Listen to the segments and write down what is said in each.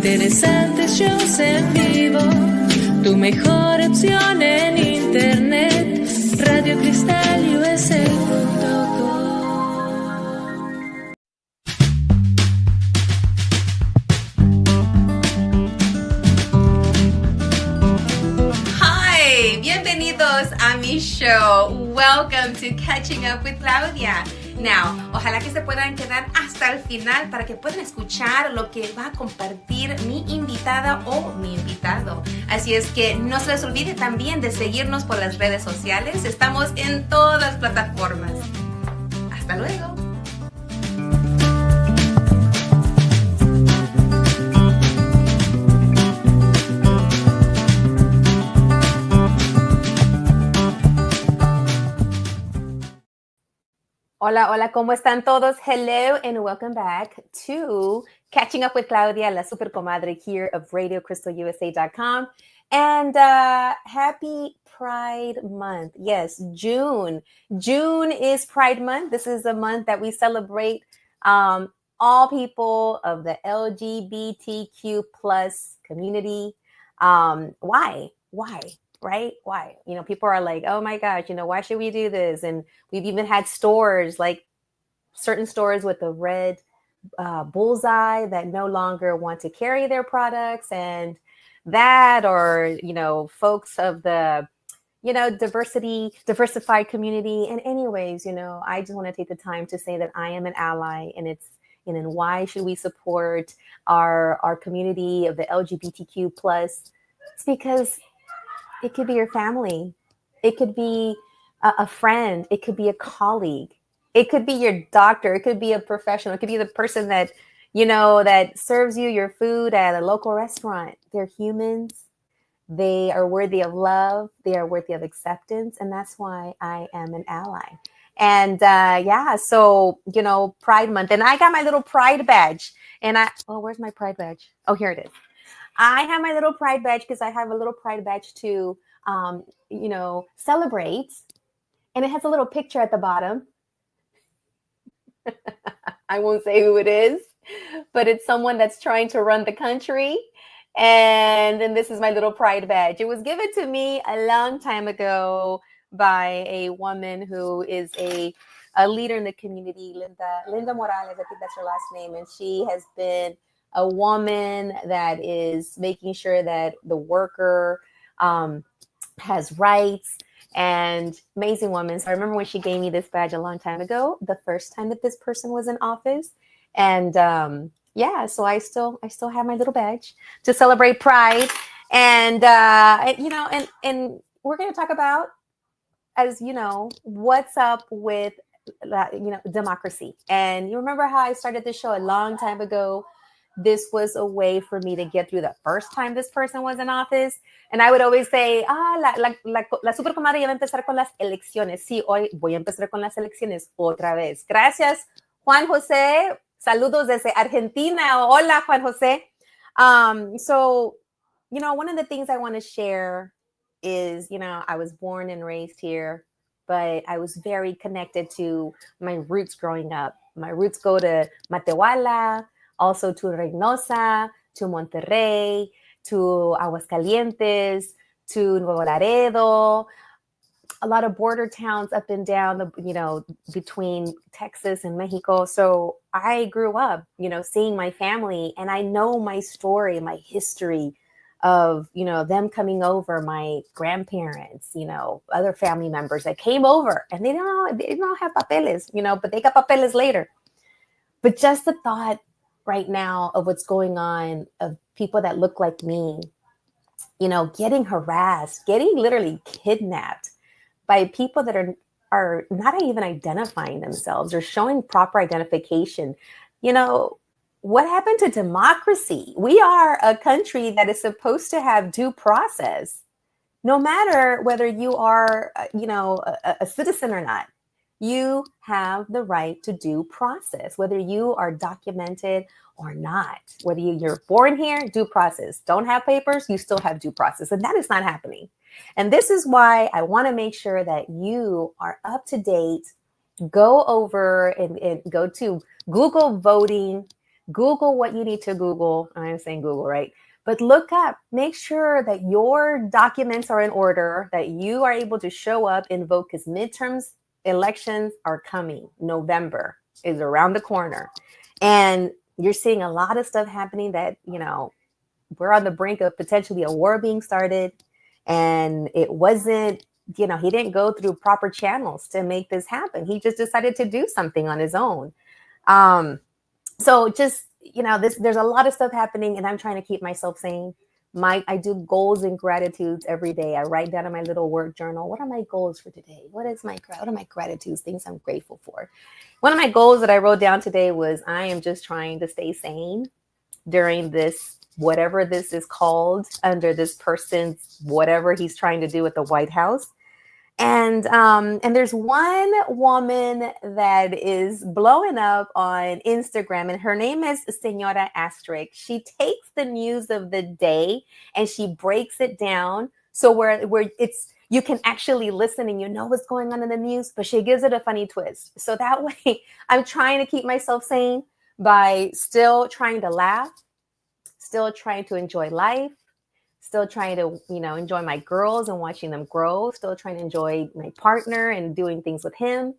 interesantes shows en vivo, tu mejor opción en internet, radiocristalusa.com. Hi, bienvenidos a mi show. Welcome to Catching Up with Claudia. Now, ojalá que se puedan quedar hasta el final para que puedan escuchar lo que va a compartir mi invitada o mi invitado. Así es que no se les olvide también de seguirnos por las redes sociales. Estamos en todas las plataformas. Hasta luego. Hola, hola, ¿cómo están todos? Hello and welcome back to Catching Up with Claudia, la super comadre here of RadioCrystalUSA.com. And happy Pride Month. Yes, June. June is Pride Month. This is a month that we celebrate all people of the LGBTQ plus community. Why? Right? Why? You know, people are like, oh my gosh, you know, why should we do this? And we've even had stores, like certain stores with the red bullseye that no longer want to carry their products, and that, or, you know, folks of the, you know, diversified community. And anyways, you know, I just want to take the time to say that I am an ally, and it's, and then why should we support our community of the LGBTQ plus? It's because it could be your family. It could be a friend. It could be a colleague. It could be your doctor. It could be a professional. It could be the person that, you know, that serves you your food at a local restaurant. They're humans. They are worthy of love. They are worthy of acceptance. And that's why I am an ally. And yeah, so, you know, Pride Month. And I got my little Pride badge. And where's my Pride badge? Oh, here it is. I have my little Pride badge because I have a little Pride badge to, you know, celebrate. And it has a little picture at the bottom. I won't say who it is, but it's someone that's trying to run the country. And then this is my little Pride badge. It was given to me a long time ago by a woman who is a leader in the community, Linda Morales, I think that's her last name. And she has been a woman that is making sure that the worker has rights, and amazing woman. So I remember when she gave me this badge a long time ago, the first time that this person was in office. And yeah, so I still have my little badge to celebrate Pride. And you know, and we're going to talk about, as you know, what's up with you know, democracy. And you remember how I started this show a long time ago? This was a way for me to get through the first time this person was in office. And I would always say, la super comadre ya va a empezar con las elecciones. Sí, hoy voy a empezar con las elecciones otra vez. Gracias, Juan José. Saludos desde Argentina. Hola, Juan José. So, you know, one of the things I want to share is, you know, I was born and raised here, but I was very connected to my roots growing up. My roots go to Matehuala, also to Reynosa, to Monterrey, to Aguascalientes, to Nuevo Laredo, a lot of border towns up and down, you know, between Texas and Mexico. So I grew up, you know, seeing my family, and I know my story, my history of, you know, them coming over, my grandparents, you know, other family members that came over, and they don't have papeles, you know, but they got papeles later. But just the thought right now of what's going on, of people that look like me, you know, getting harassed, getting literally kidnapped by people that are not even identifying themselves or showing proper identification. You know, what happened to democracy? We are a country that is supposed to have due process, no matter whether you are, you know, a citizen or not. You have the right to due process, whether you are documented or not. Whether you're born here, due process. Don't have papers, you still have due process. And that is not happening. And this is why I want to make sure that you are up to date. Go over and go to Google voting Google what you need to Google. I'm saying Google, right? But look up, make sure that your documents are in order, that you are able to show up and vote, because midterms elections are coming. November is around the corner. And you're seeing a lot of stuff happening that, we're on the brink of potentially a war being started. And it wasn't, he didn't go through proper channels to make this happen. He just decided to do something on his own. So just, there's a lot of stuff happening, and I'm trying to keep myself sane. I do goals and gratitudes every day. I write down in my little work journal, what are my goals for today? What are my gratitudes, things I'm grateful for? One of my goals that I wrote down today was, I am just trying to stay sane during this, whatever this is called, under this person's, whatever he's trying to do at the White House. And there's one woman that is blowing up on Instagram, and her name is Senora Asterisk. She takes the news of the day and she breaks it down so where it's, you can actually listen and you know what's going on in the news, but she gives it a funny twist. So that way I'm trying to keep myself sane by still trying to laugh, still trying to enjoy life, still trying to, enjoy my girls and watching them grow, still trying to enjoy my partner and doing things with him,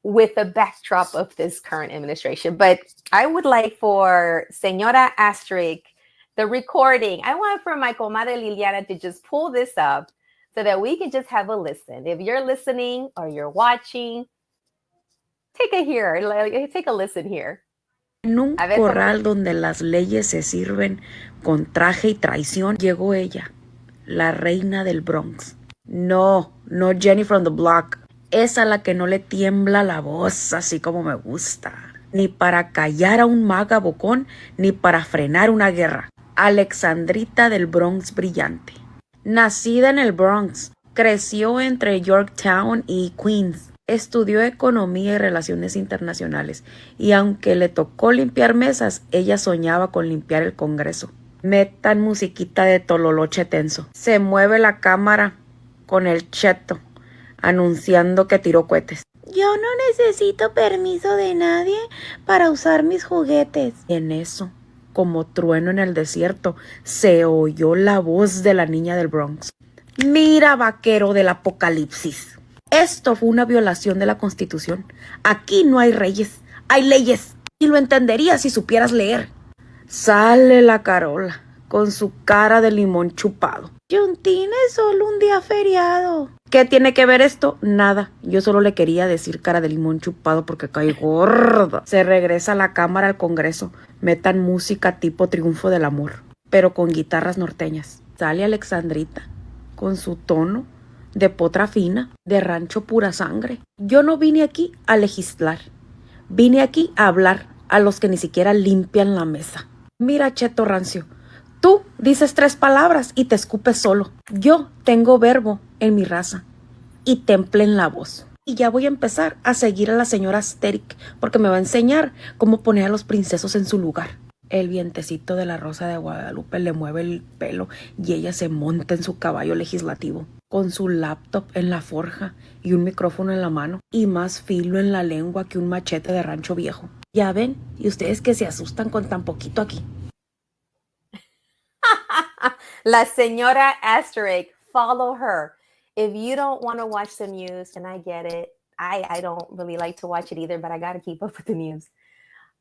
with the backdrop of this current administration. But I would like for Senora Asterisk, the recording, I want for my comadre Liliana to just pull this up so that we can just have a listen. If you're listening or you're watching, take a listen here. En un corral donde las leyes se sirven con traje y traición, llegó ella, la reina del Bronx. No Jenny from the Block. Esa a la que no le tiembla la voz, así como me gusta. Ni para callar a un maga bocón, ni para frenar una guerra. Alexandrita del Bronx brillante. Nacida en el Bronx, creció entre Yorktown y Queens. Estudió economía y relaciones internacionales, y aunque le tocó limpiar mesas, ella soñaba con limpiar el Congreso. Metan musiquita de tololoche tenso. Se mueve la cámara con el cheto, anunciando que tiró cohetes. Yo no necesito permiso de nadie para usar mis juguetes. Y en eso, como trueno en el desierto, se oyó la voz de la niña del Bronx. Mira, vaquero del apocalipsis. Esto fue una violación de la Constitución. Aquí no hay reyes, hay leyes. Y lo entenderías si supieras leer. Sale la Carola con su cara de limón chupado. Juntín es solo un día feriado. ¿Qué tiene que ver esto? Nada. Yo solo le quería decir cara de limón chupado porque cae gorda. Se regresa la cámara al Congreso. Metan música tipo Triunfo del Amor, pero con guitarras norteñas. Sale Alexandrita con su tono de potra fina, de rancho pura sangre. Yo no vine aquí a legislar. Vine aquí a hablar a los que ni siquiera limpian la mesa. Mira, cheto rancio, tú dices 3 palabras y te escupes solo. Yo tengo verbo en mi raza y temple en la voz. Y ya voy a empezar a seguir a la señora Asterisk porque me va a enseñar cómo poner a los princesos en su lugar. El vientecito de la Rosa de Guadalupe le mueve el pelo y ella se monta en su caballo legislativo, con su laptop en la forja y un micrófono en la mano y más filo en la lengua que un machete de rancho viejo. Ya ven, y ustedes que se asustan con tan poquito aquí. La señora Asterisk, follow her. If you don't want to watch the news, and I get it, I don't really like to watch it either, but I got to keep up with the news.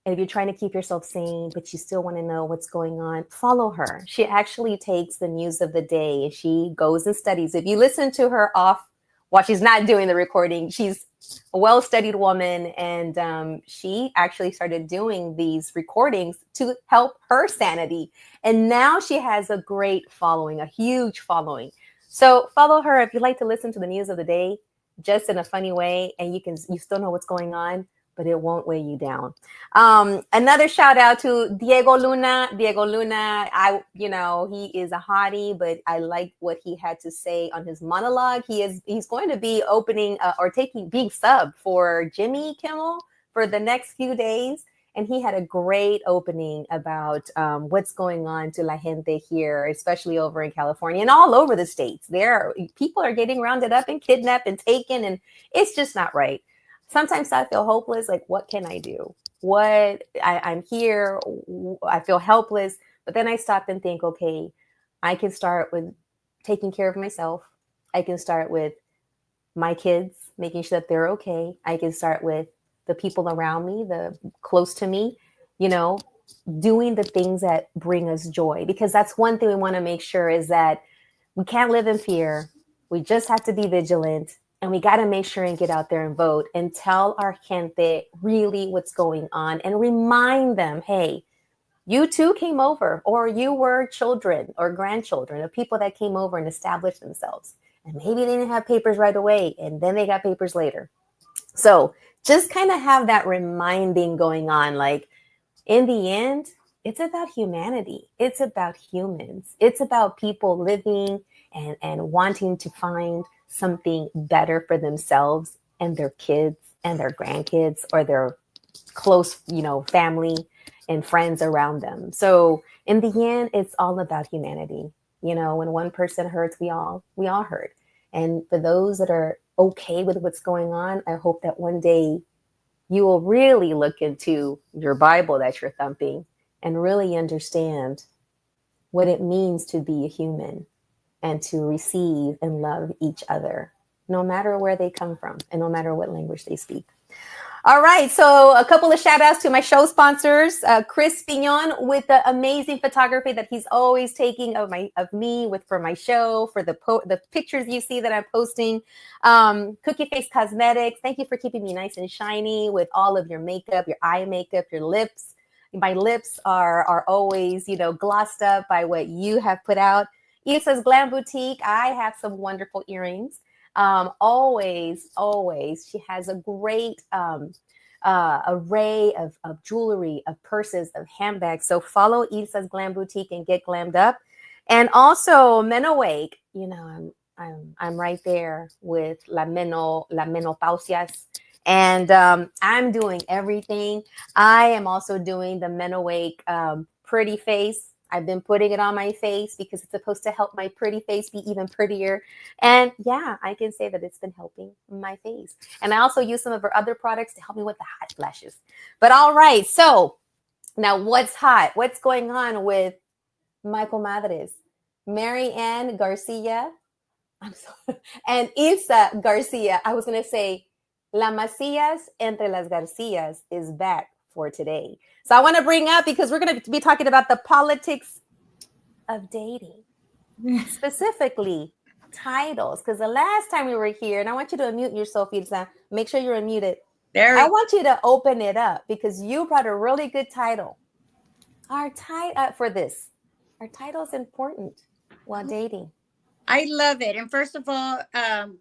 And if you're trying to keep yourself sane, but you still want to know what's going on, follow her. She actually takes the news of the day and she goes and studies. If you listen to her off while she's not doing the recording, she's a well-studied woman. And she actually started doing these recordings to help her sanity. And now she has a great following, a huge following. So follow her if you like to listen to the news of the day, just in a funny way. And you still know what's going on, but it won't weigh you down. Another shout out to Diego Luna. Diego Luna, he is a hottie, but I like what he had to say on his monologue. He's going to be opening being sub for Jimmy Kimmel for the next few days. And he had a great opening about what's going on to la gente here, especially over in California and all over the states. People are getting rounded up and kidnapped and taken, and it's just not right. sometimes I feel hopeless. Like, what can I do? I'm here. I feel helpless. But then I stop and think, okay, I can start with taking care of myself. I can start with my kids, making sure that they're okay. I can start with the people around me, the close to me, you know, doing the things that bring us joy. Because that's one thing we want to make sure is that we can't live in fear. We just have to be vigilant, and we got to make sure and get out there and vote and tell our gente really what's going on and remind them, hey, you too came over, or you were children or grandchildren of people that came over and established themselves. And maybe they didn't have papers right away, and then they got papers later. So just kind of have that reminding going on. Like, in the end, it's about humanity. It's about humans. It's about people living and wanting to find something better for themselves and their kids and their grandkids or their close, family and friends around them. So in the end, it's all about humanity. When one person hurts, we all hurt. And for those that are okay with what's going on, I hope that one day you will really look into your Bible that you're thumping and really understand what it means to be a human and to receive and love each other, no matter where they come from and no matter what language they speak. All right, so a couple of shout outs to my show sponsors, Chris Pignon with the amazing photography that he's always taking of me for my show, for the pictures you see that I'm posting. Cookie Face Cosmetics, thank you for keeping me nice and shiny with all of your makeup, your eye makeup, your lips. My lips are always, glossed up by what you have put out. Ilsa's Glam Boutique, I have some wonderful earrings. Always, she has a great array of jewelry, of purses, of handbags. So follow Ilsa's Glam Boutique and get glammed up. And also Menawake, I'm right there with La Menopausias. And I'm doing everything. I am also doing the Menawake pretty face. I've been putting it on my face because it's supposed to help my pretty face be even prettier. And yeah, I can say that it's been helping my face. And I also use some of her other products to help me with the hot flashes. But all right, so now what's hot? What's going on with my comadres? Mary Ann Garcia, and Ilsa Garcia. I was going to say, La Macias entre las Garcias is back for today. So I want to bring up, because we're going to be talking about the politics of dating, specifically titles. Because the last time we were here, and I want you to unmute yourself, Ilsa. Make sure you're unmuted. I want you to open it up because you brought a really good title. Our title is important while dating. I love it. And first of all,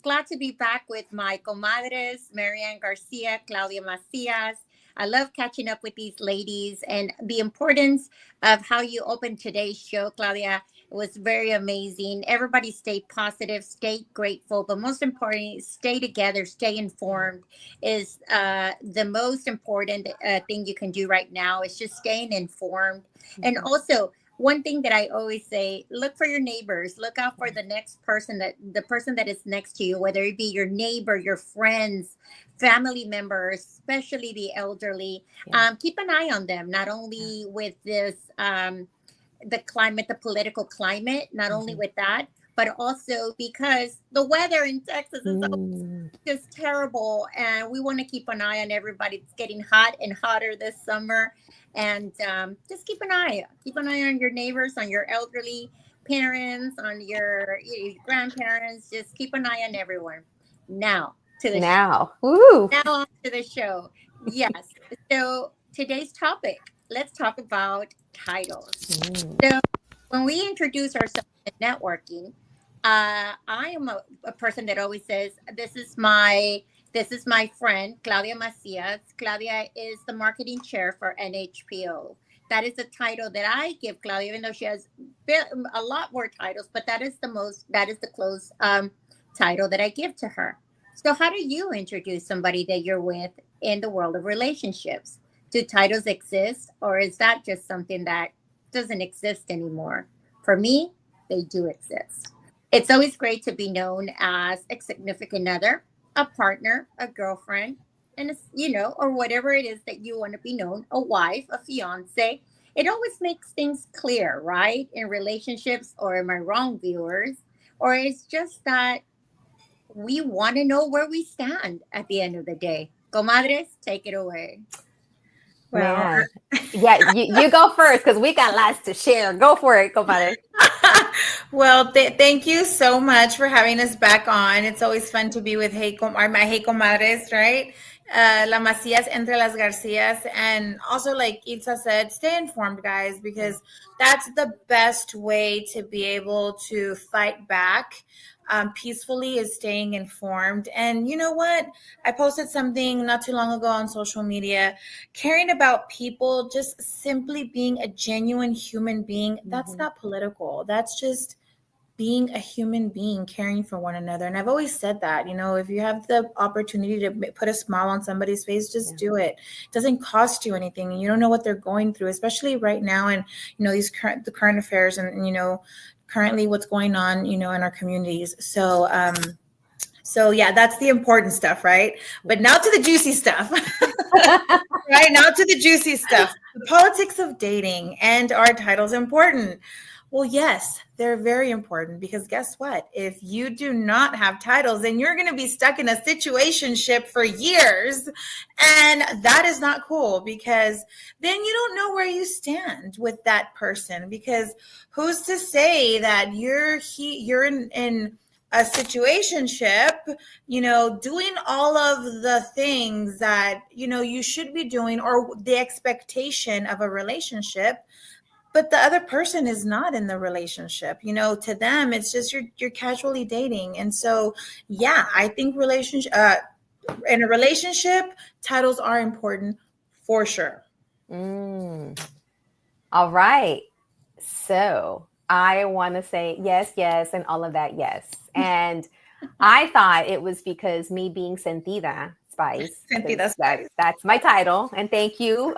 glad to be back with my comadres, Marianne Garcia, Claudia Macias. I love catching up with these ladies, and the importance of how you opened today's show, Claudia, was very amazing. Everybody stay positive, stay grateful, but most importantly, stay together, stay informed is the most important thing you can do right now, is just staying informed. Mm-hmm. And also, one thing that I always say, look for your neighbors, look out for the person that is next to you, whether it be your neighbor, your friends, family members, especially the elderly. Yeah. Keep an eye on them, not only with this, the climate, the political climate, not only with that, but also because the weather in Texas is just terrible. And we want to keep an eye on everybody. It's getting hot and hotter this summer. And just keep an eye on your neighbors, on your elderly parents, on your grandparents. Just keep an eye on everyone. Now to the show. Woo. Now on to the show. Yes. So today's topic, let's talk about titles. So when we introduce ourselves in networking, I am a person that always says, this is my friend, Claudia Macias. Claudia is the marketing chair for NHPO. That is the title that I give Claudia, even though she has a lot more titles, but that is the close title that I give to her. So how do you introduce somebody that you're with in the world of relationships? Do titles exist, or is that just something that doesn't exist anymore? For me, they do exist. It's always great to be known as a significant other, a partner, a girlfriend, and it's, or whatever it is that you want to be known, a wife, a fiance. It always makes things clear, right? In relationships, or am I wrong, viewers? Or it's just that we want to know where we stand at the end of the day. Comadres, take it away. Well, man. Yeah, you go first because we got lots to share. Go for it, compadre. Well, thank you so much for having us back on. It's always fun to be with my Hey Comadres, right? La Macias entre las Garcias. And also, like Ilsa said, stay informed, guys, because that's the best way to be able to fight back peacefully, is staying informed. And you know what? I posted something not too long ago on social media, caring about people, just simply being a genuine human being. That's not political. That's just being a human being, caring for one another. And I've always said that, if you have the opportunity to put a smile on somebody's face, just do it. It doesn't cost you anything. And you don't know what they're going through, especially right now. And, the current affairs and, currently what's going on, in our communities. So yeah, that's the important stuff, right? But now to the juicy stuff. Right, now to the juicy stuff. The politics of dating, and are titles important? Well, yes, they're very important, because guess what? If you do not have titles, then you're going to be stuck in a situationship for years. And that is not cool, because then you don't know where you stand with that person, because who's to say that you're in a situationship, doing all of the things that, you should be doing, or the expectation of a relationship, but the other person is not in the relationship. To them, it's just you're casually dating. And so, yeah, I think in a relationship, titles are important for sure. All right. So I want to say yes, and all of that, yes. And I thought it was because me being Sentida Spice. That's my title. And thank you,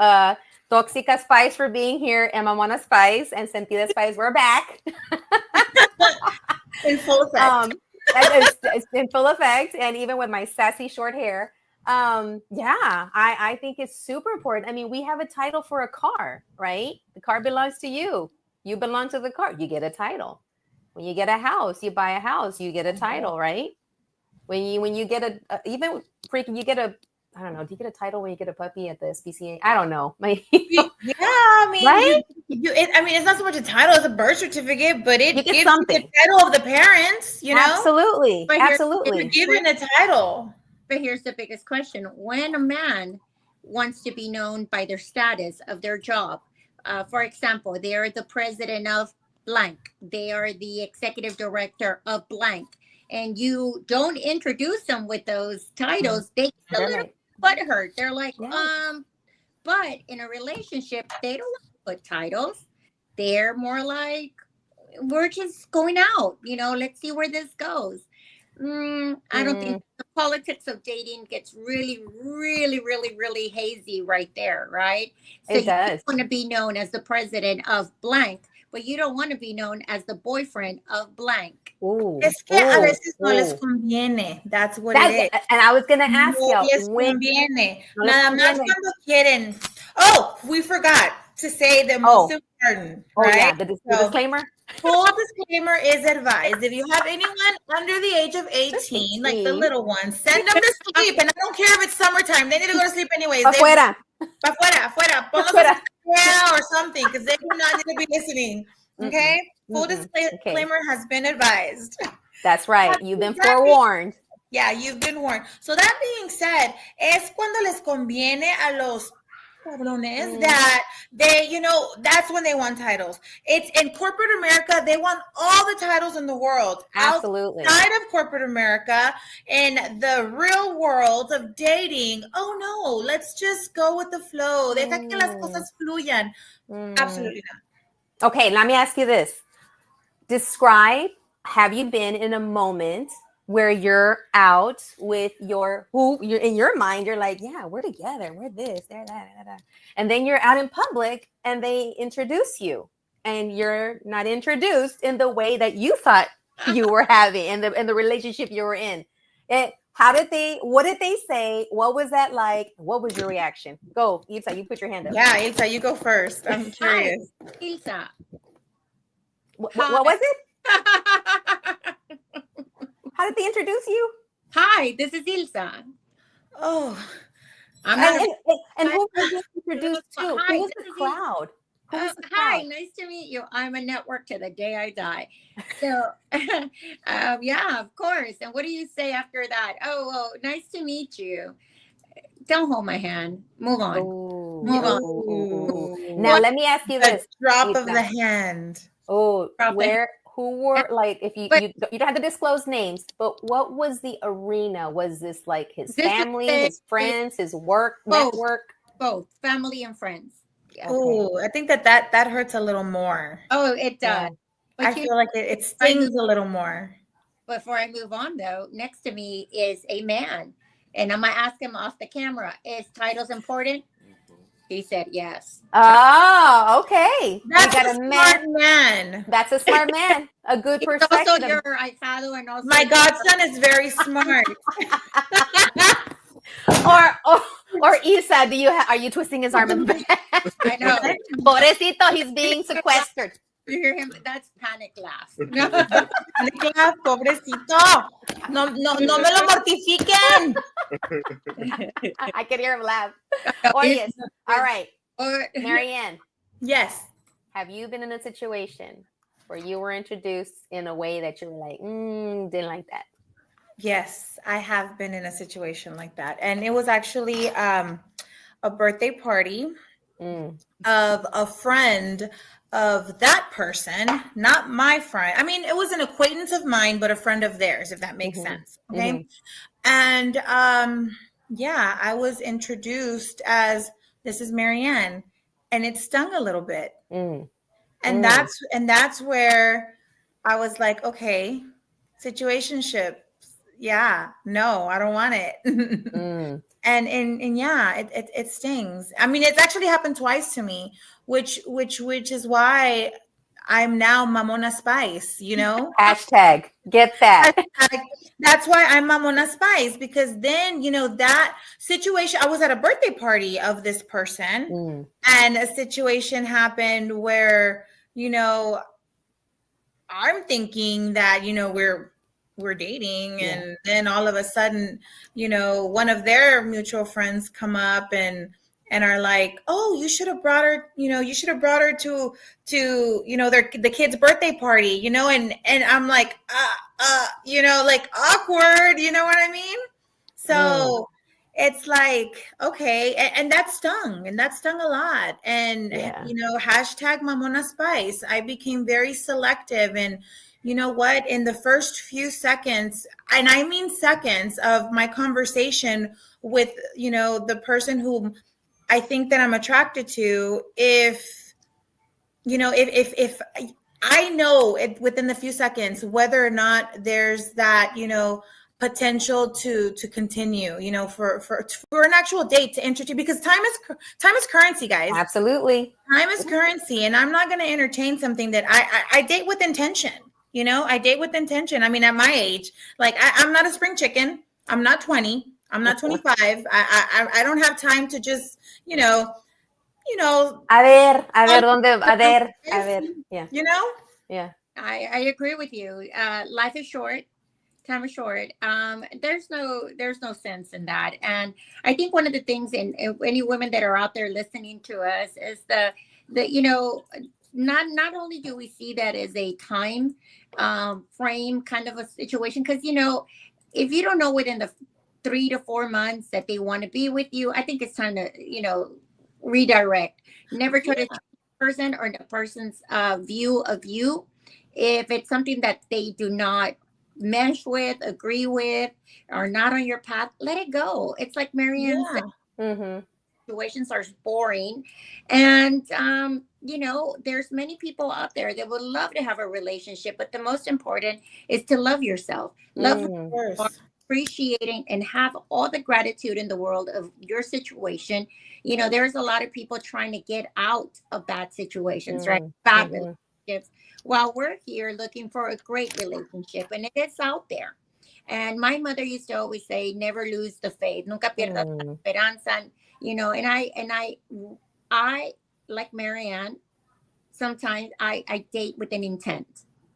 Toxica Spice, for being here, and Mamona Spice and Sentida Spice. We're back. In full effect. It's in full effect. And even with my sassy short hair. I think it's super important. I mean, we have a title for a car, right? The car belongs to you. You belong to the car. You get a title. When you get a house, you buy a house, you get a title, right? When you get you get a, I don't know, do you get a title when you get a puppy at the SPCA? I don't know. Yeah, I mean, right? It's not so much a title as a birth certificate, but it gives something. You the title of the parents, Absolutely. Absolutely. You're given a title. But here's the biggest question. When a man wants to be known by their status of their job, for example, they are the president of blank, they are the executive director of blank, and you don't introduce them with those titles, they get a little butthurt. They're like, but in a relationship, they don't want to put titles. They're more like, we're just going out, let's see where this goes. I don't think the politics of dating gets really, really, really, really hazy right there, right? So it does. You want to be known as the president of blank, but you don't want to be known as the boyfriend of blank. Es que a veces no les conviene. That's what it is. And I was going to ask you. No les conviene. Nada más cuando quieren. Oh, we forgot to say the most important, right? Yeah, the disclaimer. Full disclaimer is advised. If you have anyone under the age of 18, like the little ones, send them to sleep. And I don't care if it's summertime. They need to go to sleep anyways. Afuera. Ponlos or something, because they do not need to be listening. Okay? Full disclaimer has been advised. That's right. You've been forewarned. Yeah, you've been warned. So that being said, es cuando les conviene a los cabrones that they, that's when they want titles. It's in corporate America, they want all the titles in the world. Absolutely. Outside of corporate America, in the real world of dating, oh no, let's just go with the flow. Deja que las cosas fluyan. Absolutely not. Okay, let me ask you this. Describe, have you been in a moment where you're out with you're in your mind, you're like, yeah, we're together, we're this, that. And then you're out in public and they introduce you and you're not introduced in the way that you thought you were having in the relationship you were in. What did they say? What was that like? What was your reaction? Go, Ilsa, you put your hand up. Yeah, Ilsa, you go first. I'm curious. Hi, Ilsa. What was it? How did they introduce you? Hi, this is Ilsa. Oh, I'm not. And who was you introduced to? Hi, Who was this the is crowd? Who was the Hi, crowd? nice to meet you. I'm a network to the day I die. So, yeah, of course. And what do you say after that? Oh, well, nice to meet you. Don't hold my hand. Move on. Ooh, Move on. ooh. Now let me ask you the this. drop of Ilsa. the hand. Oh, Drop the who were like, if you But- you don't have to disclose names, but what was the arena? Was this like his This is family, a- his friends, his work Both. network? both family and friends. Okay. Oh, I think that hurts a little more. Oh, it does. Yeah. But I feel like it stings a little more. before I move on, though, next to me is a man, and I'm gonna ask him off the camera. Is titles important? He said yes. Oh, okay. That's we got a smart man. That's a smart man. A good He's perspective. also your ahijado, and also My godson is very smart. or Isa, are you twisting his arm in the back? I know. Pobrecito, he's being sequestered. You hear him? That's panic laugh. Nicolás, pobrecito. No me lo mortifiquen. I can hear him laugh. Oh, yes. All right. Or Marianne, Yes. have you been in a situation where you were introduced in a way that you were like, didn't like that? Yes, I have been in a situation like that. And it was actually a birthday party of a friend of that person, not my friend. I mean, it was an acquaintance of mine, but a friend of theirs, if that makes sense. Okay. And yeah, I was introduced as, this is Marianne, and it stung a little bit. And that's where I was like, okay, situationship. Yeah, no, I don't want it. And yeah, it stings. I mean, it's actually happened twice to me, which is why I'm now Mamona Spice, you know? Hashtag get that. That's why I'm Mamona Spice, because then, you know, that situation, I was at a birthday party of this person and a situation happened where, you know, I'm thinking that, you know, we're dating, and then all of a sudden, you know, one of their mutual friends come up and are like, oh, you should have brought her, you know, to you know, the kid's birthday party, you know, and I'm like, you know, like awkward, you know what I mean? So it's like, okay, and that stung a lot. And you know, hashtag Mamona Spice, I became very selective. And you know what? In the first few seconds, and I mean seconds, of my conversation with, you know, the person whom I think that I'm attracted to, if, you know, if I know it, within the few seconds, whether or not there's that, you know, potential to continue, you know, for an actual date to enter to, because time is currency, guys. Absolutely. Time is currency. And I'm not going to entertain something that I date with intention. You know, I date with intention. I mean, at my age, like I'm not a spring chicken. I'm not 20. I'm not 25. I don't have time to just, you know. A ver. Yeah. You know? Yeah. I agree with you. Life is short. Time is short. There's no sense in that. And I think one of the things in any women that are out there listening to us is the you know, not only do we see that as a time frame kind of a situation, because, you know, if you don't know within the 3 to 4 months that they want to be with you, I think it's time to, you know, redirect. Never try to change the person or the person's view of you. If it's something that they do not mesh with, agree with, or not on your path, let it go. It's like Marianne said, situations are boring. And, you know, there's many people out there that would love to have a relationship, but the most important is to love yourself. Love appreciating and have all the gratitude in the world of your situation. You know, there's a lot of people trying to get out of bad situations, right? Bad relationships, while we're here looking for a great relationship, and it is out there. And my mother used to always say, never lose the faith, nunca pierdas la esperanza, and I like Marianne, sometimes I date with an intent,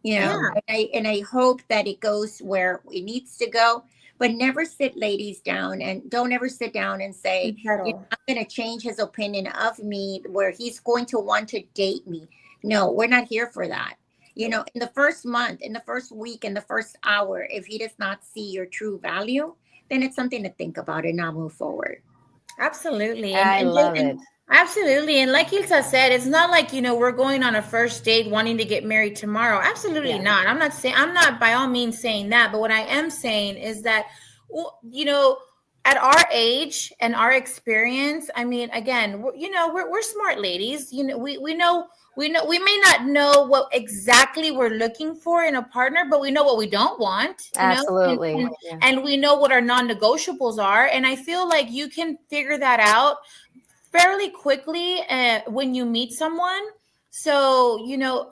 Yeah. and I hope that it goes where it needs to go, but never sit ladies down, and don't ever sit down and say, Settle. I'm going to change his opinion of me where he's going to want to date me. No, we're not here for that. In the first month, in the first week, in the first hour, if he does not see your true value, then it's something to think about and not move forward. Absolutely. I love it. Absolutely. And like Ilsa said, it's not like, we're going on a first date wanting to get married tomorrow. Absolutely not. I'm not by all means saying that. But what I am saying is that, at our age and our experience, I mean, again, we're smart ladies. We know, we may not know what exactly we're looking for in a partner, but we know what we don't want. Absolutely. And we know what our non-negotiables are. And I feel like you can figure that out fairly quickly when you meet someone. So,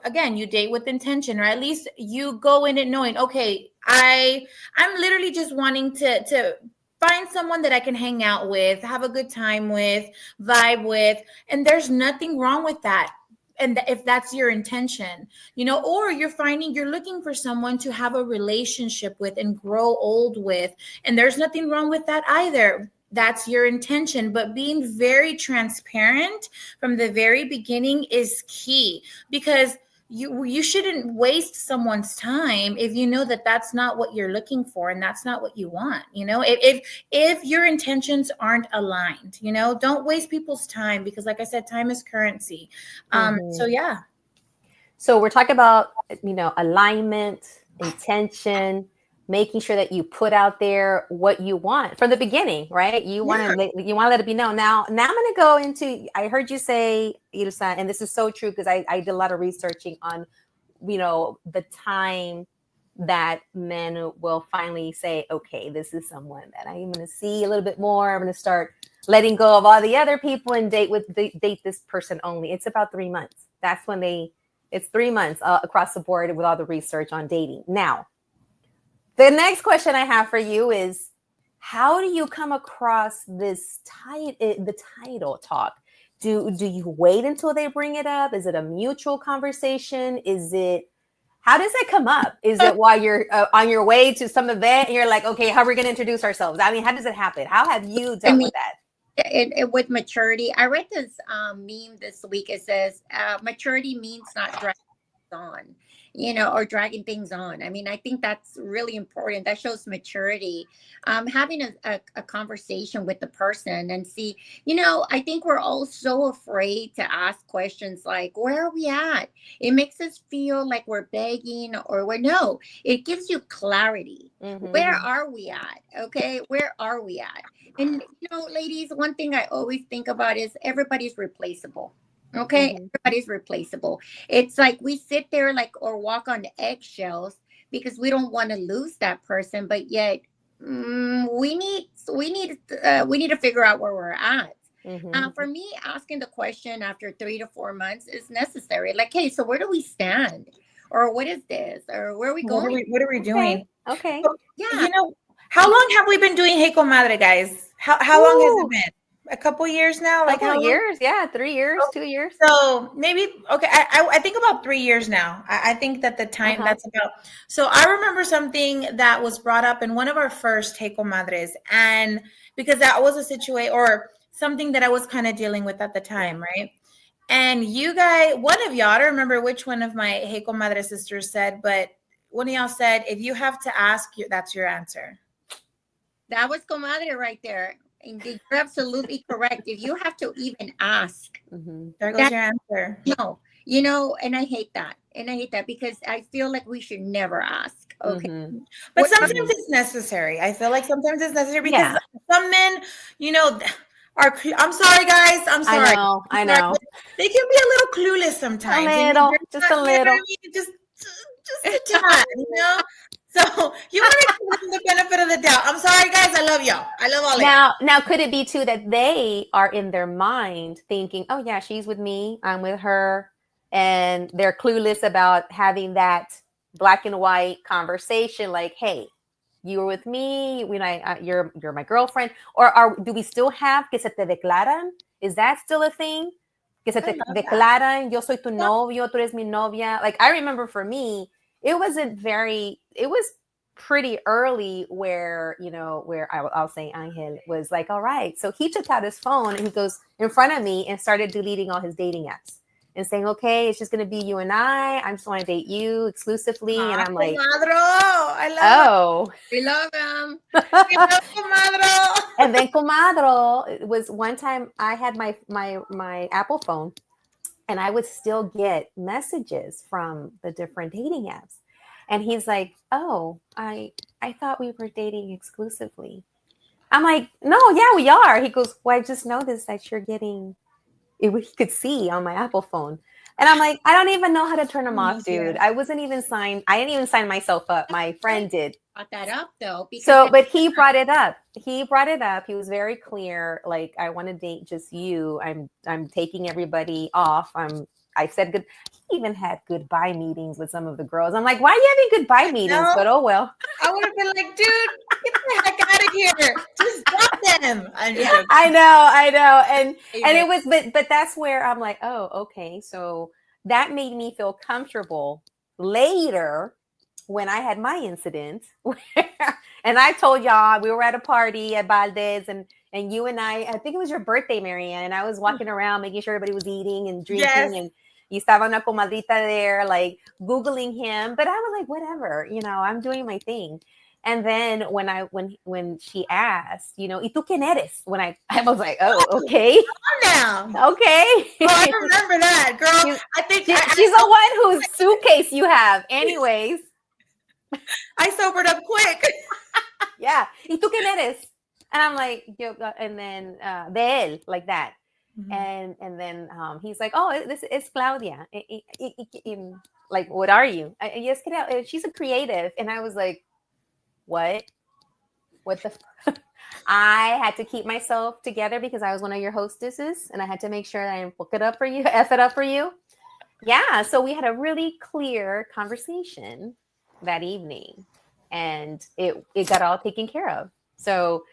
again, you date with intention, or at least you go in it knowing, okay, I'm literally just wanting to find someone that I can hang out with, have a good time with, vibe with, and there's nothing wrong with that. And if that's your intention, or you're looking for someone to have a relationship with and grow old with, and there's nothing wrong with that either. That's your intention, but being very transparent from the very beginning is key, because you shouldn't waste someone's time if you know that that's not what you're looking for and that's not what you want. If your intentions aren't aligned, don't waste people's time, because like I said, time is currency. So yeah. So we're talking about, alignment, intention, making sure that you put out there what you want from the beginning, right? You want to let it be known. Now I'm going to go into, I heard you say, Ilsa, and this is so true, because I did a lot of researching on, the time that men will finally say, okay, this is someone that I'm going to see a little bit more. I'm going to start letting go of all the other people and date this person only. It's about 3 months. That's when it's 3 months across the board with all the research on dating. Now, the next question I have for you is, how do you come across this the title talk? Do you wait until they bring it up? Is it a mutual conversation? How does it come up? Is it while you're on your way to some event and you're like, okay, how are we going to introduce ourselves? I mean, how does it happen? How have you dealt with that? With maturity, I read this meme this week. It says, maturity means not dragging on, or dragging things on. I mean, I think that's really important. That shows maturity. Having a conversation with the person and see, I think we're all so afraid to ask questions like, where are we at? It makes us feel like we're begging, or no, it gives you clarity. Mm-hmm. Where are we at? Okay. Where are we at? And, ladies, one thing I always think about is everybody's replaceable. Okay. Mm-hmm. Everybody's replaceable. It's like we sit there or walk on eggshells because we don't want to lose that person, but yet we need to figure out where we're at. Mm-hmm. For me, asking the question after 3 to 4 months is necessary. Like, hey, so where do we stand? Or what is this? Or where are we going? What are we doing? Okay. So, yeah. How long have we been doing Hey Comadre, guys? How long has it been? A couple years now? Like how years? Yeah, 3 years, 2 years. So maybe, okay, I think about 3 years now. I think that the time that's about. So I remember something that was brought up in one of our first Hey Comadres, and because that was a situation or something that I was kind of dealing with at the time, right? And you guys, one of y'all, I don't remember which one of my Hey Comadre sisters said, but one of y'all said, if you have to ask, that's your answer. That was Comadre right there. And you're absolutely correct. If you have to even ask, there goes your answer. No, and I hate that. Because I feel like we should never ask. Okay. But sometimes it's necessary. I feel like sometimes it's necessary because some men, I'm sorry, guys. I'm sorry. I know. They can be a little clueless sometimes. Just a little. Just a tad, So you want to give them the benefit of the doubt. I'm sorry, guys. I love y'all. I love all of y'all. Now, could it be too that they are in their mind thinking, oh yeah, she's with me, I'm with her, and they're clueless about having that black and white conversation like, hey, you were with me when you're my girlfriend, or do we still have que se te declaran? Is that still a thing? Que se te declaran, yo soy tu novio, tú eres mi novia. Like, I remember for me, it was pretty early where, where I'll say Angel was like, all right. So he took out his phone and he goes in front of me and started deleting all his dating apps and saying, okay, it's just going to be you and I just want to date you exclusively. And I'm like, Comadro, I love We love him. We love Comadro. And then Comadro, it was one time I had my Apple phone and I would still get messages from the different dating apps. And he's like, oh, I thought we were dating exclusively. I'm like, no, yeah, we are. He goes, well, I just noticed that you're getting, he could see on my Apple phone. And I'm like, I don't even know how to turn them off, dude. I wasn't even signed. I didn't even sign myself up. My friend did. Brought that up though. But he brought it up. He was very clear. Like, I want to date just you. I'm taking everybody off. I said good. He even had goodbye meetings with some of the girls. I'm like, why are you having goodbye meetings? No, but oh well. I would have been like, dude, get the heck out of here. Just drop them. I know. And it was, but that's where I'm like, oh, okay. So that made me feel comfortable later when I had my incident. And I told y'all, we were at a party at Valdez and you and I think it was your birthday, Marianne, and I was walking around making sure everybody was eating and drinking. Yes. And you estaba una comadrita there, like Googling him. But I was like, whatever, I'm doing my thing. And then when she asked, ¿y tú quién eres? When I was like, oh, okay. Calm down. Okay. Oh, I remember that, girl. I think she's the one whose suitcase you have. Anyways. I sobered up quick. Yeah. ¿Y tú quién eres? And I'm like, and then de él, like that. Mm-hmm. And then he's like, oh, this is Claudia. Like, what are you? Yes, she's a creative. And I was like, what the I had to keep myself together because I was one of your hostesses and I had to make sure that I book it up for you, F it up for you. Yeah. So we had a really clear conversation that evening and it got all taken care of. So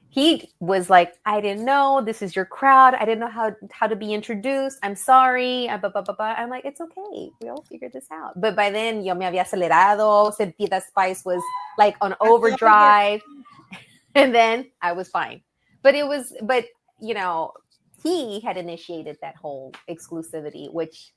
he was like, I didn't know, this is your crowd. I didn't know how to be introduced. I'm sorry. I'm like, it's okay. We all figured this out. But by then, yo me había acelerado. Sentida Spice was like on overdrive. And then I was fine. But he had initiated that whole exclusivity, which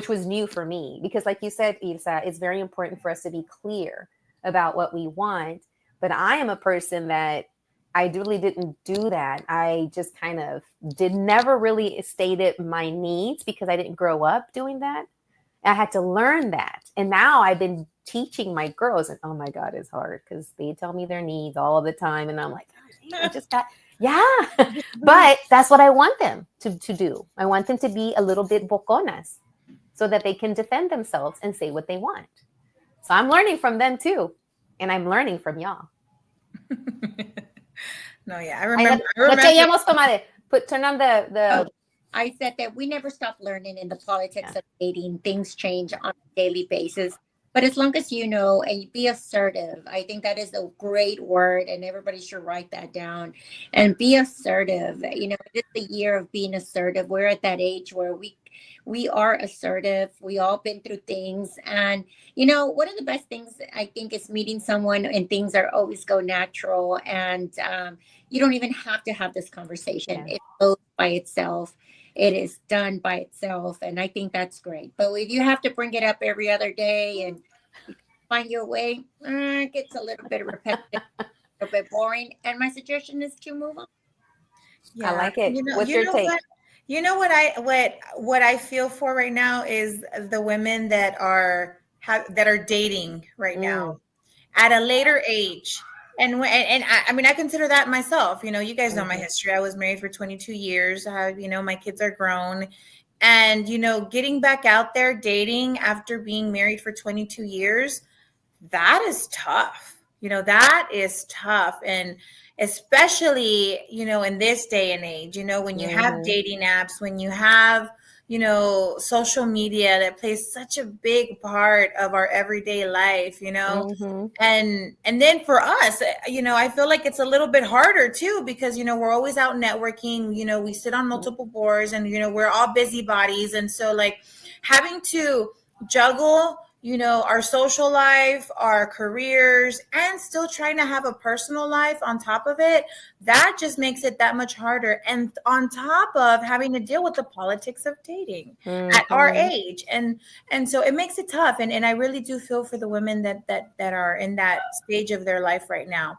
was new for me. Because like you said, Ilsa, it's very important for us to be clear about what we want. But I am a person that I really didn't do that. I just kind of never really stated my needs because I didn't grow up doing that. I had to learn that. And now I've been teaching my girls and oh my God, it's hard because they tell me their needs all the time. And I'm like, I just got, yeah. But that's what I want them to do. I want them to be a little bit boconas so that they can defend themselves and say what they want. So I'm learning from them too. And I'm learning from y'all. No, yeah, I remember. Turn on the. I said that we never stop learning in the politics of dating. Things change on a daily basis. But as long as you know and be assertive, I think that is a great word, and everybody should write that down. And be assertive. It's the year of being assertive. We're at that age where we are assertive. We all been through things. And, one of the best things I think is meeting someone and things are always go natural. And you don't even have to have this conversation. Yeah. It goes by itself. It is done by itself. And I think that's great. But if you have to bring it up every other day and find your way, it gets a little bit repetitive, a little bit boring. And my suggestion is to move on. Yeah, I like it. What's your take? What I feel for right now is the women that are dating right now at a later age. And I mean, I consider that myself, you guys know my history. I was married for 22 years. My kids are grown and, getting back out there dating after being married for 22 years, that is tough. That is tough. And especially, in this day and age, when you have dating apps, when you have, social media that plays such a big part of our everyday life, Mm-hmm. and then for us, I feel like it's a little bit harder too, because, we're always out networking, we sit on multiple boards, and, we're all busybodies. And so, like, having to juggle, our social life, our careers, and still trying to have a personal life on top of it, that just makes it that much harder. And on top of having to deal with the politics of dating at our age. And so it makes it tough. And I really do feel for the women that are in that stage of their life right now.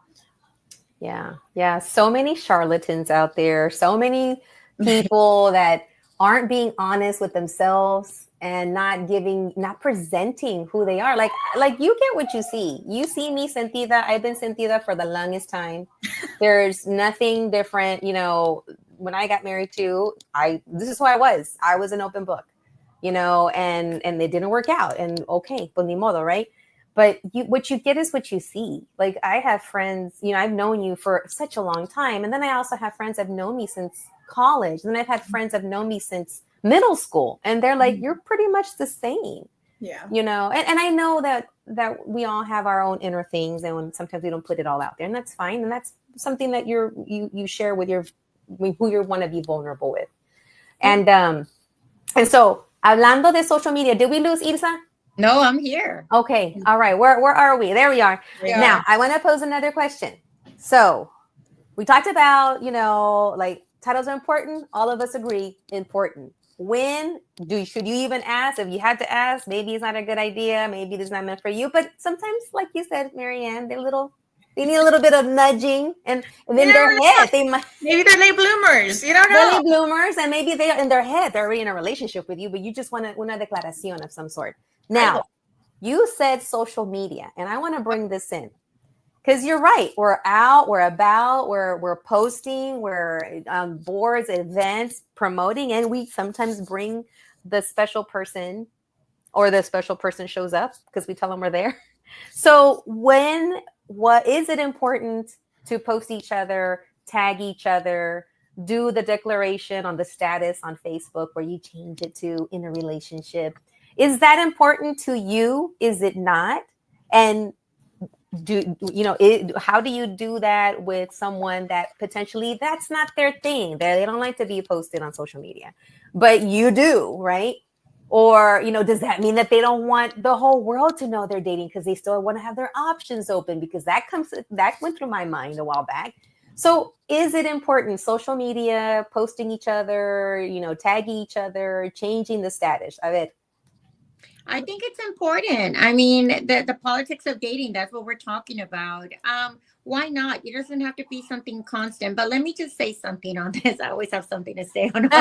Yeah. Yeah. So many charlatans out there, so many people that aren't being honest with themselves and not presenting who they are. Like you get what you see. You see me sentida. I've been sentida for the longest time. There's nothing different. When I got married too, this is who I was. I was an open book, and it didn't work out. And okay, pues ni modo, right? But what you get is what you see. Like, I have friends, I've known you for such a long time. And then I also have friends that have known me since college. And then I've had friends that have known me since middle school. And they're like, you're pretty much the same. Yeah. And I know that we all have our own inner things. And sometimes we don't put it all out there. And that's fine. And that's something that you share with who you want to be vulnerable with. And so, hablando de social media, did we lose Ilsa? No, I'm here. Okay. All right. Where are we? There we are. Yeah. Now, I want to pose another question. So we talked about, like, titles are important. All of us agree, important. Should you even ask? If you had to ask, maybe it's not a good idea. Maybe it's not meant for you. But sometimes, like you said, Marianne, they need a little bit of nudging, and in their head, maybe they're late bloomers. You don't know. They're late bloomers, and maybe they in their head they're already in a relationship with you, but you just want una declaración of some sort. Now, you said social media, and I want to bring this in because you're right. We're out, we're about, we're posting, we're on boards, events, promoting, and we sometimes bring the special person, or the special person shows up because we tell them we're there. So what is it important to post each other, tag each other, do the declaration on the status on Facebook where you change it to in a relationship? Is that important to you? Is it not? And how do you do that with someone that potentially that's not their thing? They don't like to be posted on social media, but you do, right? Or, does that mean that they don't want the whole world to know they're dating because they still want to have their options open? Because that went through my mind a while back. So is it important, social media, posting each other, tagging each other, changing the status? A ver. I think it's important. I mean, the politics of dating, that's what we're talking about. Why not? It doesn't have to be something constant. But let me just say something on this. I always have something to say on it.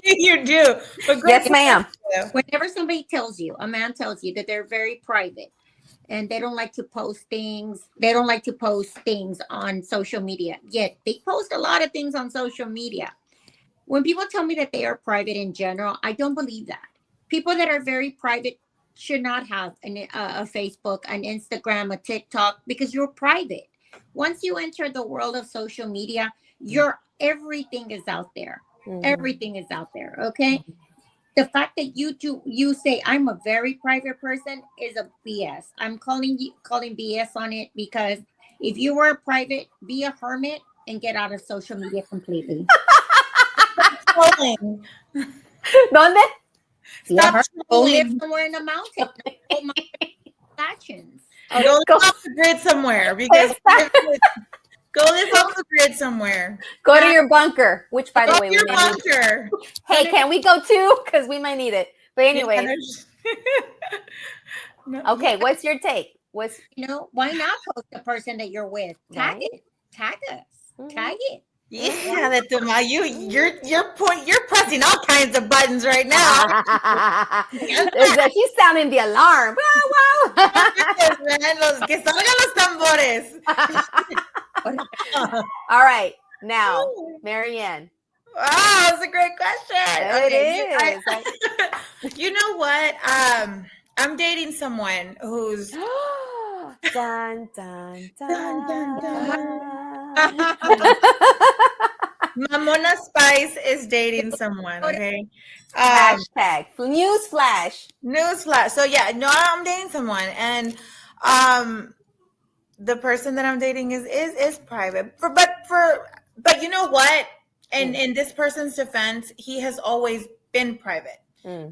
You do. But yes, ma'am. Whenever a man tells you that they're very private and they don't like to post things, on social media, yet they post a lot of things on social media. When people tell me that they are private in general, I don't believe that. People that are very private should not have a Facebook, an Instagram, a TikTok, because you're private. Once you enter the world of social media, everything is out there. Mm-hmm. Everything is out there. Okay. The fact that you say I'm a very private person is a BS. I'm calling BS on it, because if you were private, be a hermit and get out of social media completely. ¿Dónde? Go live somewhere in the mountain. Go live off the grid somewhere, because go live off the grid somewhere. Go to your bunker, which, by the way, your bunker. Hey, can we go too? Because we might need it. But anyway. Okay, what's your take? Why not post the person that you're with? Tag it. Tag us. Mm-hmm. Tag it. Yeah, you're pressing all kinds of buttons right now. She's sounding the alarm. Wow, wow. Que salgan los tambores. All right, now, Marianne. Wow, that's a great question. It is. You know what? I'm dating someone who's dun, dun, dun, dun, dun. Mamona Spice is dating someone, okay? Hashtag news flash. Newsflash. So yeah, no, I'm dating someone, and um, the person that I'm dating is private. But you know what? And in this person's defense, he has always been private.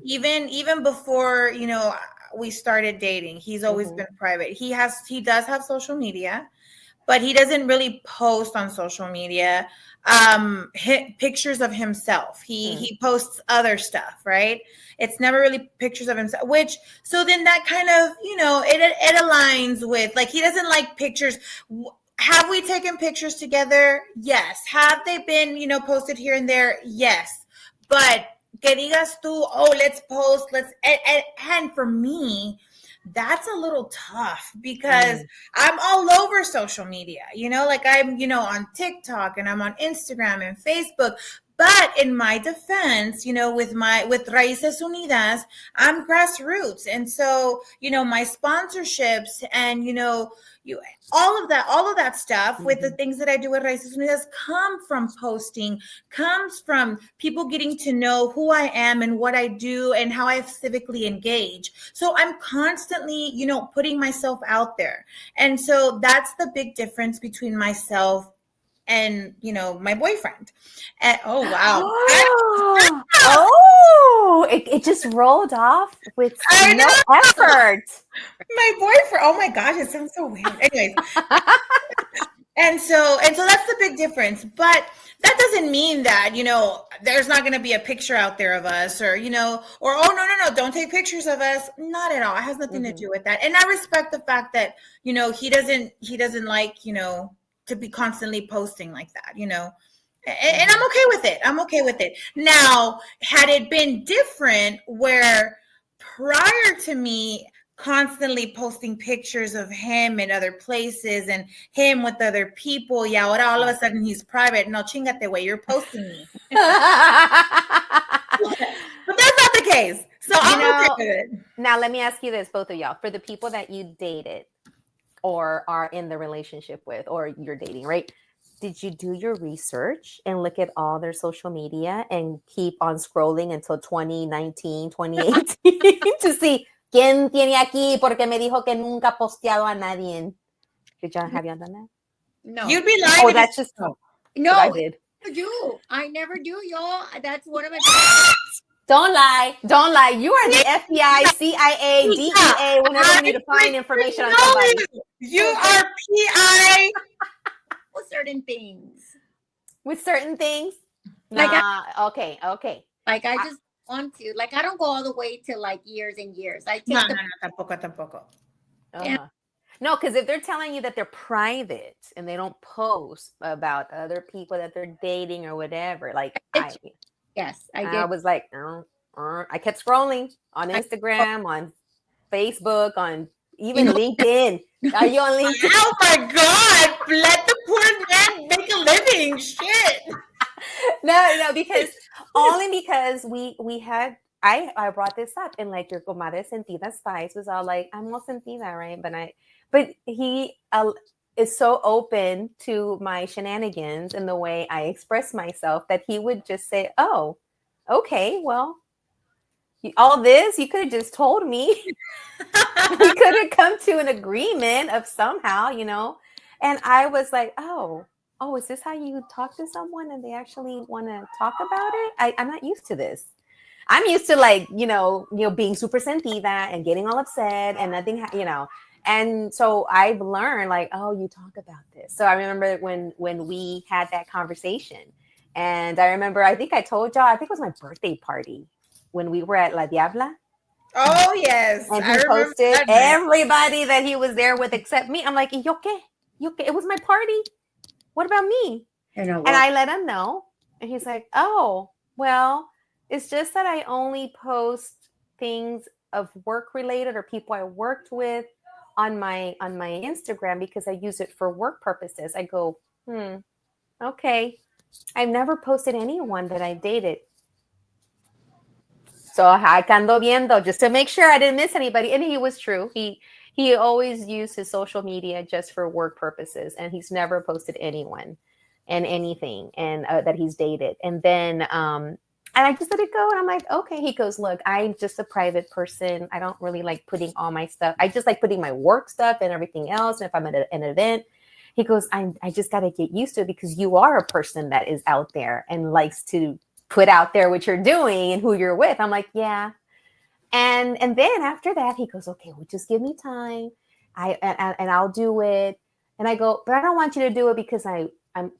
Even before, we started dating, he's always been private. He does have social media, but he doesn't really post on social media pictures of himself. He posts other stuff, right? It's never really pictures of himself, so then that kind of, it aligns with, like, he doesn't like pictures. Have we taken pictures together? Yes. Have they been, posted here and there? Yes. But que digas tú, oh, let's post, and for me, that's a little tough because I'm all over social media, like I'm, on TikTok and I'm on Instagram and Facebook. But in my defense, with Raíces Unidas, I'm grassroots. And so, my sponsorships and, all of that stuff with the things that I do with Raíces Unidas comes from people getting to know who I am and what I do and how I civically engage. So I'm constantly, putting myself out there. And so that's the big difference between myself and, my boyfriend. And, oh, wow. It just rolled off with I no know. effort. My boyfriend. Oh my gosh, it sounds so weird. Anyways. And so that's the big difference. But that doesn't mean that, there's not going to be a picture out there of us or, or, oh, no, don't take pictures of us. Not at all. It has nothing to do with that. And I respect the fact that, he doesn't like, to be constantly posting like that, and I'm okay with it. I'm okay with it. Now, had it been different where prior to me constantly posting pictures of him in other places and him with other people, y ahora all of a sudden he's private. No, chingate, way, you're posting me. But that's not the case. So I'm okay with it. Now, let me ask you this, both of y'all. For the people that you dated or are in the relationship with, or you're dating, right? Did you do your research and look at all their social media and keep on scrolling until 2019, 2018 to see quién tiene aquí porque me dijo que nunca ha posteado a nadie? Have you done that? No. You'd be lying. Oh, that's just no. I did. I never do, y'all. That's one of my. Don't lie. You are the FBI, CIA, DEA, whenever you need to find information on somebody. You are PI. With certain things. With certain things? Like okay. Like I just want to. Like I don't go all the way to like years and years. I take Tampoco. Yeah. No, because if they're telling you that they're private and they don't post about other people that they're dating or whatever, like yes, I did. I was like, I kept scrolling on Instagram, on Facebook, on even LinkedIn. Are you on LinkedIn? Oh my God! Let the poor man make a living. Shit. No, because we had. I brought this up and like your comadre Sentida Spice was all like, I'm all sentida, right? But he is so open to my shenanigans and the way I express myself that he would just say, oh, okay, well, all this, you could have just told me. We could have come to an agreement of somehow, and I was like, oh, is this how you talk to someone and they actually want to talk about it? I'm not used to this. I'm used to like, being super sentida and getting all upset and nothing, and so I've learned like, oh, you talk about this. So I remember when we had that conversation, and I remember, I think I told y'all, I think it was my birthday party when we were at La Diabla. Oh, yes. And he posted everybody that he was there with except me. I'm like, ¿Yo qué? It was my party. What about me? And I let him know. And he's like, oh, well, it's just that I only post things of work related or people I worked with on my Instagram because I use it for work purposes. I go, okay. I've never posted anyone that I dated. So I ando viendo just to make sure I didn't miss anybody. And he was true. He always used his social media just for work purposes, and he's never posted anyone. and anything, and that he's dated. And then and I just let it go. And I'm like, okay. He goes, look, I'm just a private person. I don't really like putting all my stuff. I just like putting my work stuff and everything else. And if I'm at an event, he goes, I just got to get used to it because you are a person that is out there and likes to put out there what you're doing and who you're with. I'm like, yeah. And then after that, he goes, okay, well, just give me time. And I'll do it. And I go, but I don't want you to do it because I'm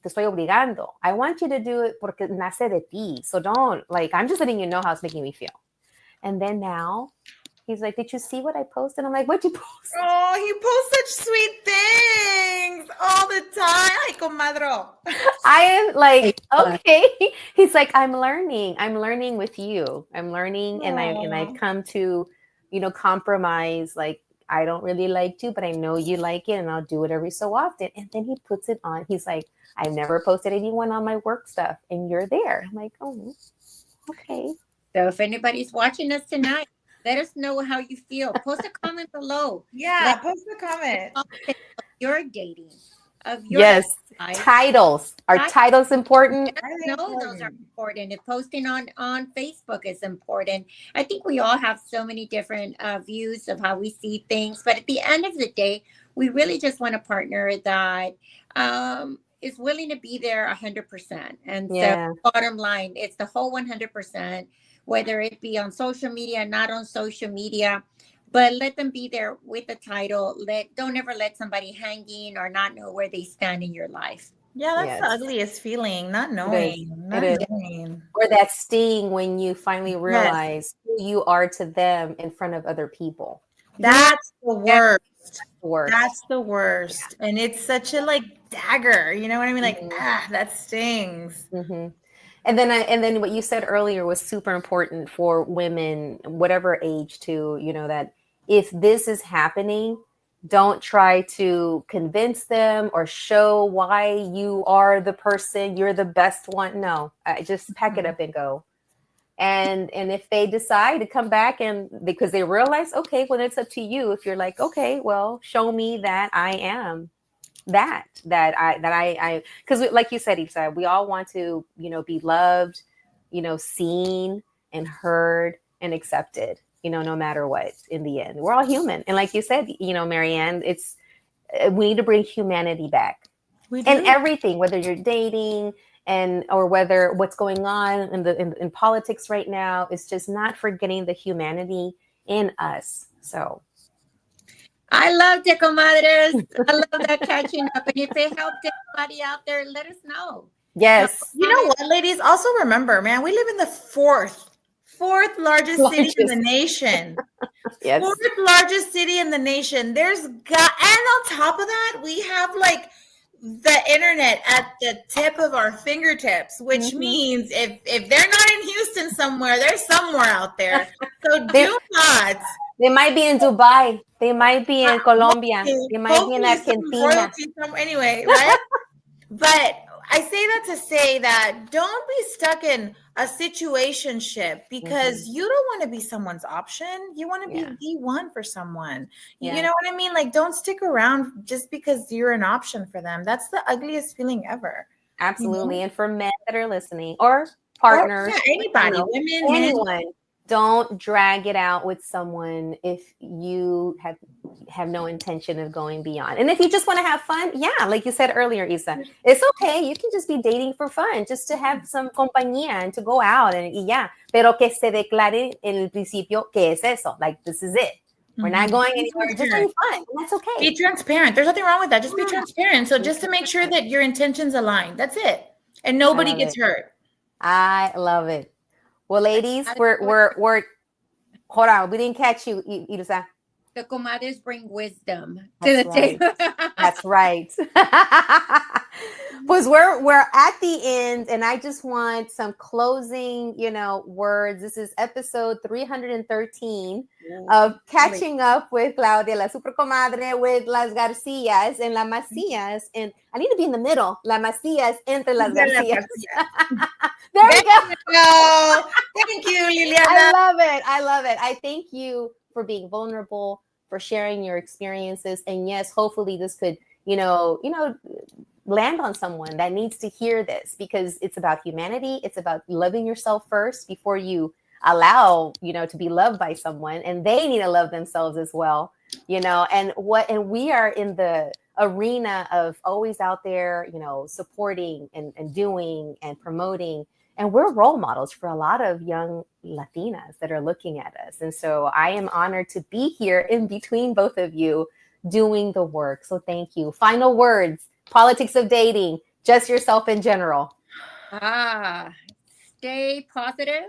te estoy obligando. I want you to do it porque nace de ti. So don't, like, I'm just letting you know how it's making me feel. And then now he's like, did you see what I posted? I'm like, what'd you post? Oh, he posts such sweet things all the time. Ay, comadre. I am like, okay. He's like, I'm learning with you. I'm learning. And I've come to, compromise. Like, I don't really like to, but I know you like it and I'll do it every so often. And then he puts it on. He's like, I've never posted anyone on my work stuff and you're there. I'm like, oh, okay. So if anybody's watching us tonight, let us know how you feel. Post a comment below. Yeah, post a comment. You're dating. Of your Yes. life. Titles. Are titles important? No, those are important. If posting on Facebook is important. I think we all have so many different views of how we see things. But at the end of the day, we really just want a partner that is willing to be there 100%. And so bottom line, it's the whole 100%, whether it be on social media, not on social media. But let them be there with the title. Don't ever let somebody hanging or not know where they stand in your life. Yeah, that's the ugliest feeling, not knowing. Or that sting when you finally realize who you are to them in front of other people. That's the worst. That's the worst. And it's such a dagger. You know what I mean? Like, that stings. Mm-hmm. And then what you said earlier was super important for women, whatever age too, that if this is happening, don't try to convince them or show why you are the person, you're the best one. No, just pack it up and go. And if they decide to come back and because they realize, okay, well, it's up to you. If you're like, okay, well, show me that I am that I because like you said, Isa, we all want to be loved, seen and heard and accepted, no matter what. In the end, we're all human, and like you said, Marianne, it's we need to bring humanity back and everything, whether you're dating or whether what's going on in politics right now. It's just not forgetting the humanity in us. So I loved it, comadres. I love that catching up. And if they helped anybody out there, let us know. Yes. You know what, ladies? Also remember, man, we live in the fourth largest city in the nation. Yes. Fourth largest city in the nation. And on top of that, we have the internet at the tip of our fingertips, which means if they're not in Houston somewhere, they're somewhere out there. So do not. They might be in Dubai. They might be in Colombia. They might be in Argentina. Anyway, right? But I say that to say that don't be stuck in a situationship because you don't want to be someone's option. You want to be the one for someone. You know what I mean? Like, don't stick around just because you're an option for them. That's the ugliest feeling ever. Absolutely. And for men that are listening or partners, anybody, women, anyone. men. Don't drag it out with someone if you have no intention of going beyond. And if you just want to have fun, like you said earlier, Isa, it's okay. You can just be dating for fun, just to have some compañía and to go out and Pero que se declare en el principio que es eso. Like, this is it. We're not going anywhere. We're just having fun. And that's okay. Be transparent. There's nothing wrong with that. Just be transparent. So just to make sure that your intentions align. That's it. And nobody gets hurt. I love it. Well, ladies, we're hold on. We didn't catch you, Irusa. The comadres bring wisdom to the table. That's right. Pues we're at the end, and I just want some closing, words. This is episode 313 of Catching Up with Claudia, la super comadre, with las Garcias and la Macias. And I need to be in the middle. La Macias entre las Garcias. There we go. Thank you, Liliana. I love it. I thank you for being vulnerable, for sharing your experiences. And yes, hopefully this could, land on someone that needs to hear this, because it's about humanity. It's about loving yourself first before you allow, to be loved by someone, and they need to love themselves as well, and we are in the arena of always out there, supporting and doing and promoting. And we're role models for a lot of young Latinas that are looking at us. And so I am honored to be here in between both of you doing the work. So thank you. Final words, politics of dating, just yourself in general. Stay positive.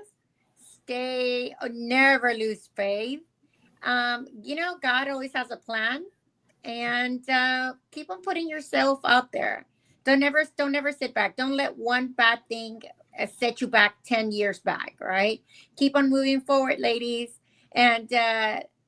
Never lose faith. God always has a plan, and keep on putting yourself out there. Don't ever sit back. Don't let one bad thing set you back 10 years back, right? Keep on moving forward, ladies. And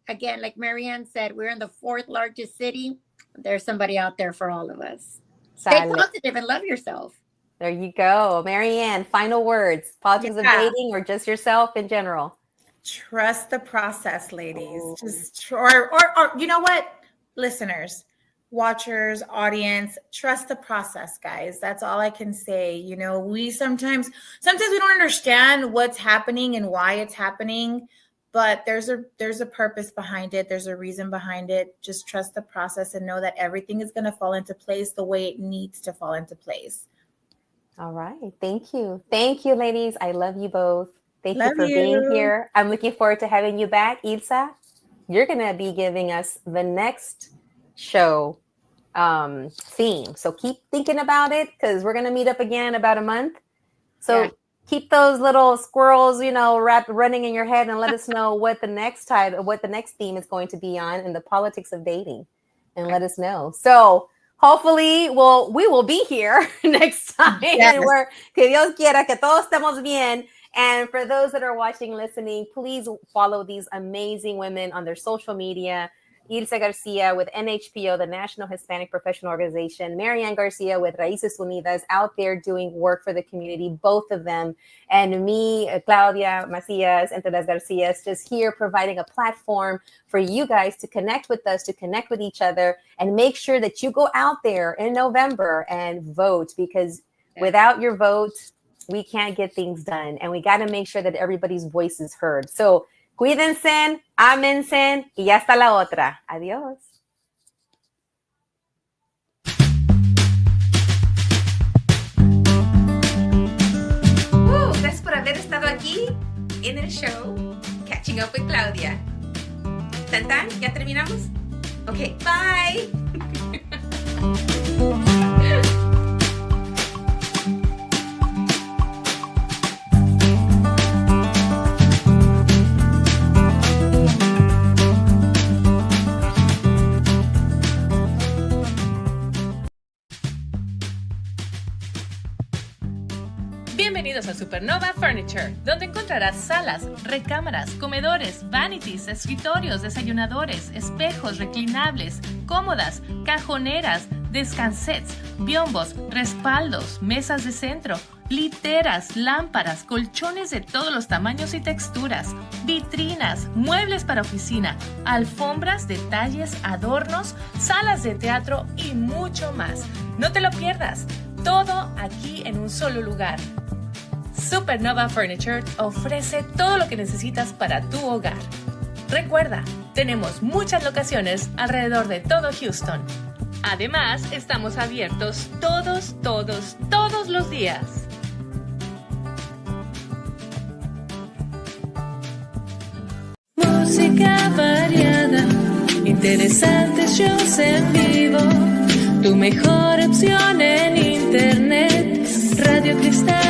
again, like Marianne said, we're in the 4th largest city. There's somebody out there for all of us. Stay positive and love yourself. There you go. Marianne, final words, politics of dating or just yourself in general? Trust the process, ladies. Just, or you know what? Listeners, watchers, audience, trust the process, guys. That's all I can say. We sometimes we don't understand what's happening and why it's happening, but there's a purpose behind it. There's a reason behind it. Just trust the process and know that everything is going to fall into place the way it needs to fall into place. All right. Thank you. Thank you, ladies. I love you both. Thank you for being here. I'm looking forward to having you back. Ilsa, you're going to be giving us the next show theme. So keep thinking about it, because we're going to meet up again in about a month. So keep those little squirrels, running in your head, and let us know what the next theme is going to be on in the politics of dating, and let us know. So hopefully, we will be here next time. Yes. And que Dios quiera que todos estemos bien. And for those that are watching, listening, please follow these amazing women on their social media. Ilsa Garcia with NHPO, the National Hispanic Professional Organization. Marianne Garcia with Raíces Unidas, out there doing work for the community, both of them. And me, Claudia Macias, Entre las Garcias, just here providing a platform for you guys to connect with us, to connect with each other, and make sure that you go out there in November and vote, because without your vote, we can't get things done. And we got to make sure that everybody's voice is heard. So cuídense, ámense, y ya está la otra. Adiós. Gracias por haber estado aquí en el show Catching Up with Claudia. ¿Tan tan? ¿Ya terminamos? Ok, bye. Bienvenidos a Supernova Furniture, donde encontrarás salas, recámaras, comedores, vanities, escritorios, desayunadores, espejos reclinables, cómodas, cajoneras, descansets, biombos, respaldos, mesas de centro, literas, lámparas, colchones de todos los tamaños y texturas, vitrinas, muebles para oficina, alfombras, detalles, adornos, salas de teatro y mucho más. No te lo pierdas, todo aquí en un solo lugar. Supernova Furniture ofrece todo lo que necesitas para tu hogar. Recuerda, tenemos muchas locaciones alrededor de todo Houston. Además, estamos abiertos todos los días. Música variada, interesantes shows en vivo, tu mejor opción en internet, Radio Cristal.